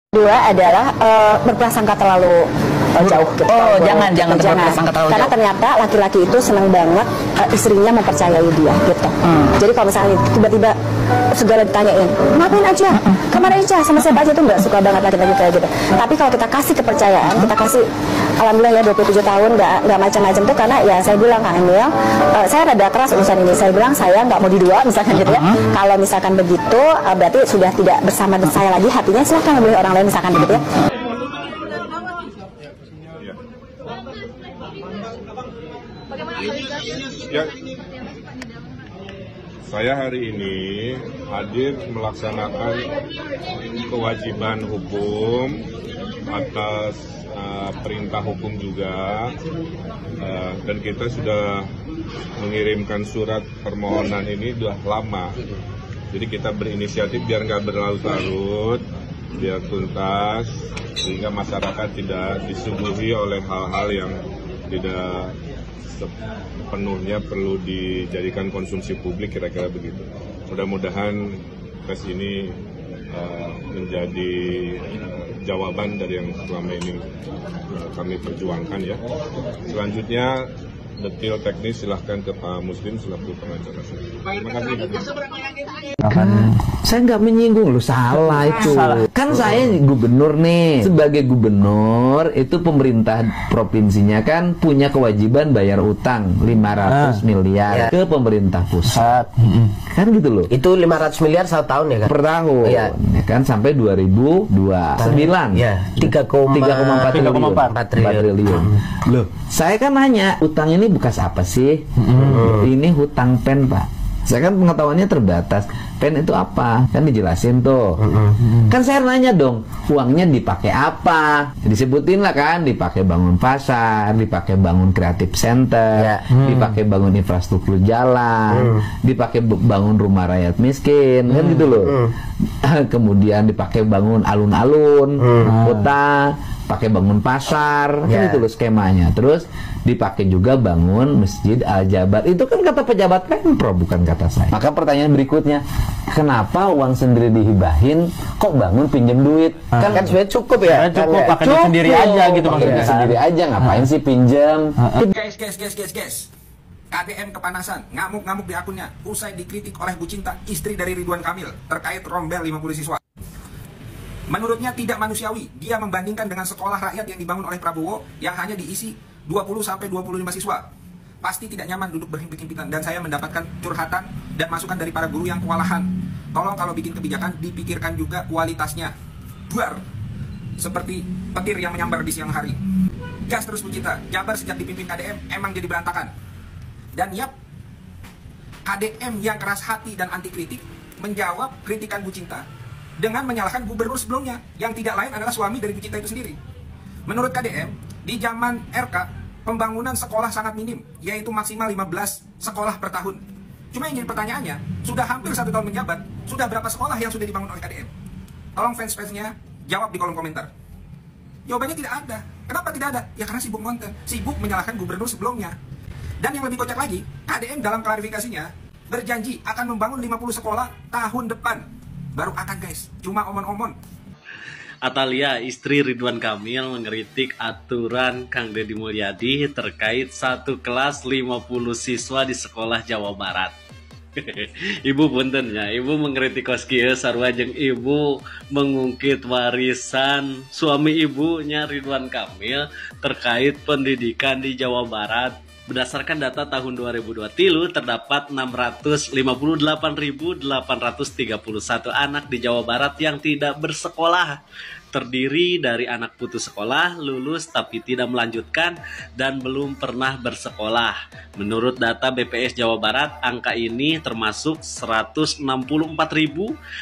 Dua adalah berprasangka terlalu jauh gitu. Jangan berprasangka terlalu karena jauh. ternyata laki-laki itu senang banget istrinya mempercayai dia gitu. Jadi kalau misalnya tiba-tiba segala ditanyain, ngapain aja, kemana aja, sama siapa aja, tuh nggak suka banget laki-laki kayak gitu. Tapi kalau kita kasih kepercayaan, kita kasih, alhamdulillah ya 27 tahun nggak macam-macam tuh, karena ya saya bilang Kang Emil, saya rada keras urusan ini. Saya bilang saya nggak mau didua misalkan gitu ya. Kalau misalkan begitu berarti sudah tidak bersama saya lagi, hatinya silahkan memilih orang lain misalkan begitu ya. Ya, saya hari ini hadir melaksanakan kewajiban hukum atas perintah hukum juga, dan kita sudah mengirimkan surat permohonan ini sudah lama. Jadi kita berinisiatif biar nggak berlarut-larut, biar tuntas, sehingga masyarakat tidak disuguhi oleh hal-hal yang tidak sepenuhnya perlu dijadikan konsumsi publik, kira-kira begitu. Mudah-mudahan tes ini menjadi jawaban dari yang selama ini kami perjuangkan ya. Selanjutnya detail teknis silahkan ke Pak Muslim selaku pengacara saya. Terima kasih. Saya nggak menyinggung, lu salah itu. Kan saya gubernur nih. Sebagai gubernur itu pemerintah provinsinya kan punya kewajiban bayar utang 500 miliar ke pemerintah pusat. Kan gitu loh. Itu 500 miliar 1 tahun ya kan? Per tahun. Ya kan sampai 2029. Ya. 3,4 triliun. Loh, saya kan nanya, utang ini bekas apa sih? Ini hutang pen, Pak. Saya kan pengetahuannya terbatas. Pen itu apa? Kan dijelasin tuh. Kan saya nanya dong, uangnya dipakai apa? Disebutin lah kan, dipakai bangun pasar, dipakai bangun kreatif center, dipakai bangun infrastruktur jalan, dipakai bangun rumah rakyat miskin, kan gitu loh. Kemudian dipakai bangun alun-alun, kota, pakai bangun pasar, kan itu loh skemanya. Terus dipakai juga bangun Masjid Al-Jabar. Itu kan kata pejabat Pemprov, bukan kata saya. Maka pertanyaan berikutnya, kenapa uang sendiri dihibahin, kok bangun pinjam duit? Kan sudah cukup ya? Cukup, pakai duit sendiri aja gitu maksudnya. Sendiri aja, ngapain sih pinjam? Guys. KDM kepanasan, ngamuk-ngamuk di akunnya usai dikritik oleh Bu Cinta, istri dari Ridwan Kamil, terkait rombel 50 siswa. Menurutnya tidak manusiawi, dia membandingkan dengan sekolah rakyat yang dibangun oleh Prabowo yang hanya diisi 20-25 siswa. Pasti tidak nyaman duduk berhimpit-himpitan, dan saya mendapatkan curhatan dan masukan dari para guru yang kewalahan. Tolong kalau bikin kebijakan, dipikirkan juga kualitasnya. Duar, seperti petir yang menyambar di siang hari. Gas terus Bu Cinta, Jabar sejak dipimpin KDM emang jadi berantakan. Dan yap, KDM yang keras hati dan anti kritik menjawab kritikan Bu Cinta dengan menyalahkan gubernur sebelumnya yang tidak lain adalah suami dari Bu Cinta itu sendiri. Menurut KDM, di zaman RK, pembangunan sekolah sangat minim, yaitu maksimal 15 sekolah per tahun. Cuma yang jadi pertanyaannya, sudah hampir 1 tahun menjabat, sudah berapa sekolah yang sudah dibangun oleh KDM? Tolong fans-fansnya jawab di kolom komentar. Jawabannya tidak ada. Kenapa tidak ada? Ya karena sibuk konten, sibuk menyalahkan gubernur sebelumnya. Dan yang lebih kocak lagi, KDM dalam klarifikasinya berjanji akan membangun 50 sekolah tahun depan. Baru akan guys, cuma omon-omon. Atalia, istri Ridwan Kamil, mengkritik aturan Kang Deddy Mulyadi terkait 1 kelas 50 siswa di sekolah Jawa Barat. Ibu puntennya, ibu mengkritik koskieu sarua jeung ibu mengungkit warisan suami ibunya Ridwan Kamil terkait pendidikan di Jawa Barat. Berdasarkan data tahun 2023, terdapat 658.831 anak di Jawa Barat yang tidak bersekolah. Terdiri dari anak putus sekolah, lulus tapi tidak melanjutkan, dan belum pernah bersekolah. Menurut data BPS Jawa Barat, angka ini termasuk 164.000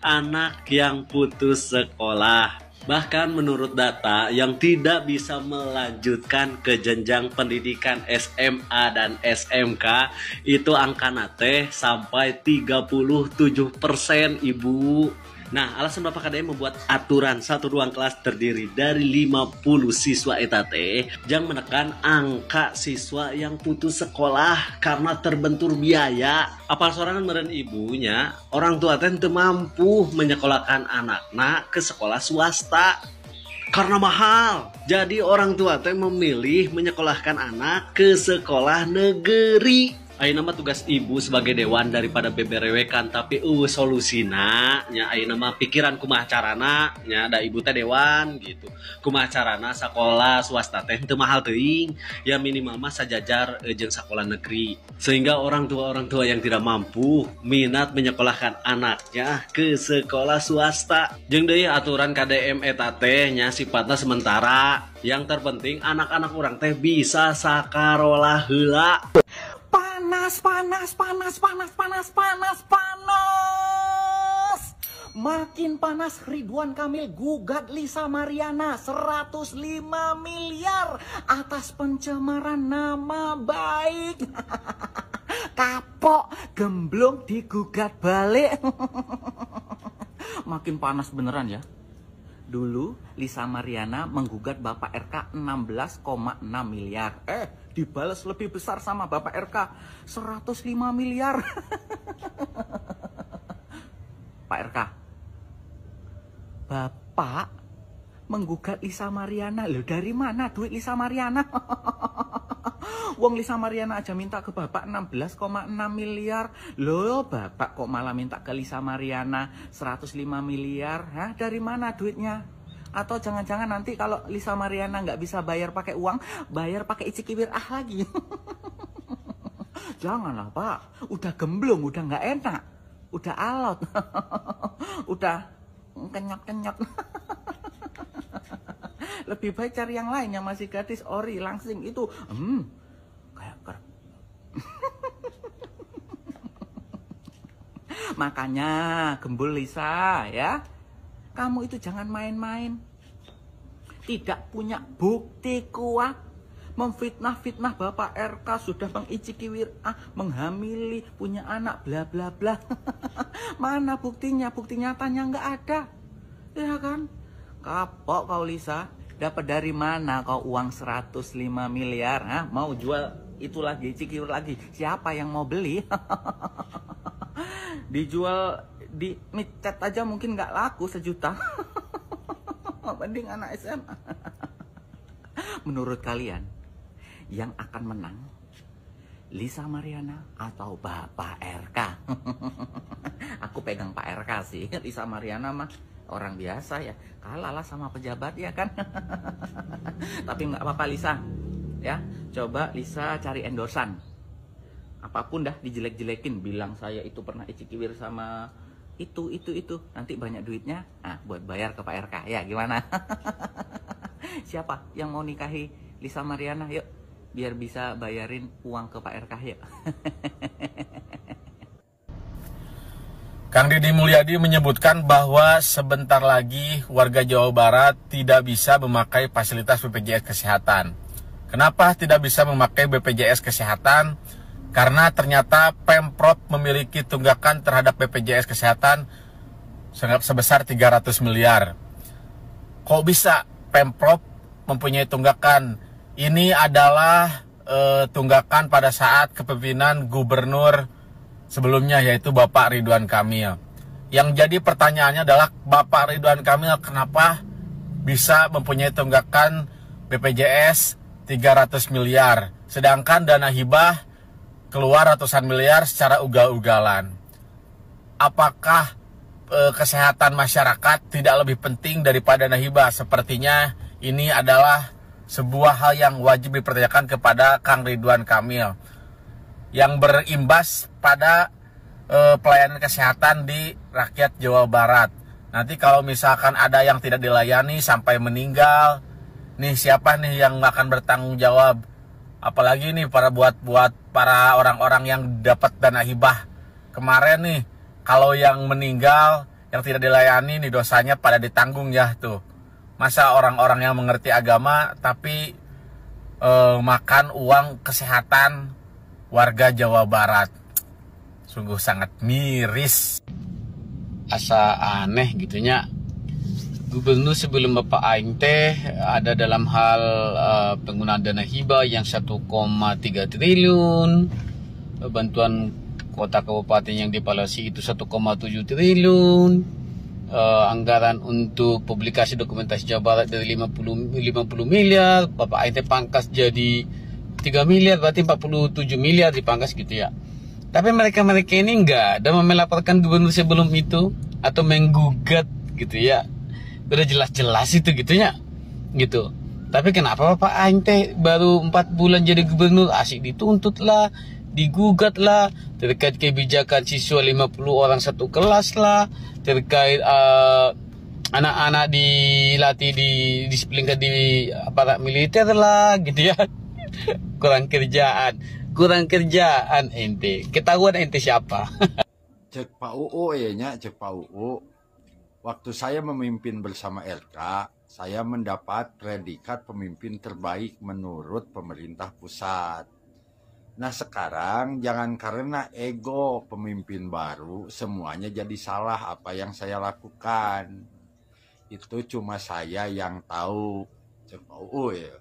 anak yang putus sekolah. Bahkan menurut data, yang tidak bisa melanjutkan ke jenjang pendidikan SMA dan SMK itu angka nate sampai 37%, ibu. Nah, alasan Bapak KDM membuat aturan satu ruang kelas terdiri dari 50 siswa eta teh yang menekan angka siswa yang putus sekolah karena terbentur biaya. Apal sorangan meren ibunya, orang tua teh teu mampu menyekolahkan anakna ke sekolah swasta karena mahal. Jadi orang tua teh memilih menyekolahkan anak ke sekolah negeri. Ayeuna mah tugas ibu sebagai dewan daripada beberewekan, tapi solusina nya ayeuna mah pikiran kumaha carana nya da ibu teh dewan gitu. Kumaha carana sakola swasta teh teu mahal teuing, ya minimal mah sajajar jeung sakola negeri. Sehingga orang tua yang tidak mampu minat menyekolahkan anaknya ke sekolah swasta. Jeung deui aturan KDM eta teh nya sifatna sementara. Yang terpenting anak-anak orang teh bisa sakarola heula. Panas. Makin panas, Ridwan Kamil gugat Lisa Mariana 105 miliar atas pencemaran nama baik. Kapok, gemblong digugat balik. Makin panas beneran ya. Dulu Lisa Mariana menggugat Bapak RK 16,6 miliar. Dibalas lebih besar sama Bapak RK 105 miliar. Pak RK, Bapak menggugat Lisa Mariana. Loh, dari mana duit Lisa Mariana? Wong Lisa Mariana aja minta ke Bapak 16,6 miliar. Loh, Bapak kok malah minta ke Lisa Mariana 105 miliar? Hah, dari mana duitnya? Atau jangan-jangan nanti kalau Lisa Mariana nggak bisa bayar pakai uang, bayar pakai icikiwir lagi. Janganlah Pak, udah gemblong, udah nggak enak, udah alot, udah kenyot-kenyot. Lebih baik cari yang lain yang masih gadis, ori, langsing itu. Kayak kerap. Makanya gembul Lisa ya. Kamu itu jangan main-main. Tidak punya bukti kuat. Memfitnah-fitnah Bapak RK sudah mengicikiwir menghamili, punya anak, bla bla bla. Mana buktinya? Bukti nyatanya nggak ada. Ya kan? Kapok kau Lisa. Dapat dari mana kau uang 105 miliar? Mau jual itu lagi, cikiwir lagi. Siapa yang mau beli? Dijual di micet aja mungkin nggak laku 1 juta. Mending anak SMA. Menurut kalian yang akan menang Lisa Mariana atau Bapak RK? Aku pegang Pak RK sih. Lisa Mariana mah orang biasa ya, kalah lah sama pejabat ya kan. Tapi nggak apa-apa Lisa ya, coba Lisa cari endorsan apapun dah, dijelek-jelekin, bilang saya itu pernah icikiwir sama itu nanti banyak duitnya buat bayar ke Pak RK ya, gimana? Siapa yang mau nikahi Lisa Mariana? Yuk, biar bisa bayarin uang ke Pak RK yuk. Kang Deddy Mulyadi menyebutkan bahwa sebentar lagi warga Jawa Barat tidak bisa memakai fasilitas BPJS Kesehatan. Kenapa tidak bisa memakai BPJS Kesehatan? Karena ternyata Pemprov memiliki tunggakan terhadap BPJS Kesehatan sebesar 300 miliar. Kok bisa Pemprov mempunyai tunggakan? Ini adalah tunggakan pada saat kepemimpinan gubernur sebelumnya, yaitu Bapak Ridwan Kamil. Yang jadi pertanyaannya adalah Bapak Ridwan Kamil kenapa bisa mempunyai tunggakan BPJS 300 miliar, sedangkan dana hibah keluar ratusan miliar secara ugal-ugalan. Apakah kesehatan masyarakat tidak lebih penting daripada dana hibah? Sepertinya ini adalah sebuah hal yang wajib dipertanyakan kepada Kang Ridwan Kamil, yang berimbas pada pelayanan kesehatan di rakyat Jawa Barat. Nanti kalau misalkan ada yang tidak dilayani sampai meninggal, nih siapa nih yang akan bertanggung jawab? Apalagi nih buat para orang-orang yang dapat dana hibah kemarin nih, kalau yang meninggal yang tidak dilayani nih dosanya pada ditanggung ya tuh. Masa orang-orang yang mengerti agama tapi makan uang kesehatan warga Jawa Barat? Sungguh sangat miris. asa aneh gitunya. Gubernur sebelum Bapak Aing teh ada dalam hal penggunaan dana hibah yang 1,3 triliun, bantuan kota kabupaten yang dievaluasi itu 1,7 triliun, anggaran untuk publikasi dokumentasi Jawa Barat dari 50 miliar, Bapak Aing teh pangkas jadi 3 miliar, berarti 47 miliar dipangkas gitu ya. Tapi mereka ini enggak ada melaporkan gubernur sebelum itu atau menggugat gitu ya. Udah jelas-jelas itu gitunya gitu. Tapi kenapa Bapak Aing teh baru 4 bulan jadi gubernur asik dituntut lah, digugat lah, terkait kebijakan siswa 50 orang satu kelas lah, terkait anak-anak dilatih disiplinkan di aparat militer lah gitu ya. kurang kerjaan ente, ketahuan ente siapa. Cek Pak UU ya nya, cek Pak UU. Waktu saya memimpin bersama RK, saya mendapat predikat pemimpin terbaik menurut pemerintah pusat. Nah sekarang jangan karena ego pemimpin baru semuanya jadi salah apa yang saya lakukan. Itu cuma saya yang tahu, cek Pak UU ya.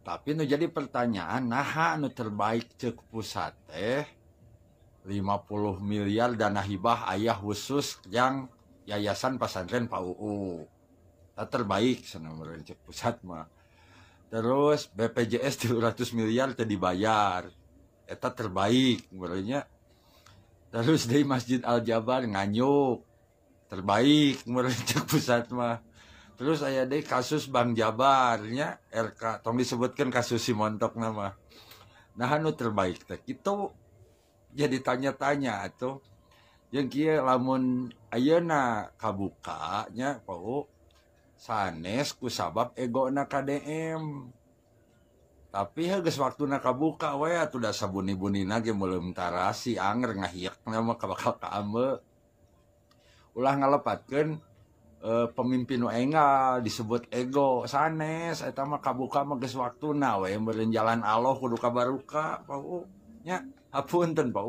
Tapi nu jadi pertanyaan, nah nu terbaik cek pusat 50 miliar dana hibah ayah khusus yang yayasan pesantren Pak UU. Tak terbaik sana meureun cek pusat mah. Terus BPJS 200 miliar teu dibayar. Eta terbaik meureunnya. Terus dari Masjid Al Jabar nganyuk. Terbaik meureun cek pusat mah. Terus aya deui kasus Bang Jabar nya RK tong disebutkeun kasus si montok nama. Nah anu terbaik teh kitu jadi tanya-tanya atuh jeung kieu lamun ayeuna kabuka nya Pak sanes ku sabab egona KDM. Tapi geus waktuna kabuka we atuh da sabuni-bunina ge meuleum tarasi anger ngahiekna mah bakal kaambe. Ulah ngalepatkeun pemimpin nu enggal disebut ego sanes eta mah kabuka mah geus waktuna we meureun jalan Allah kudu kabaruka Pak nya. Hapunten Pak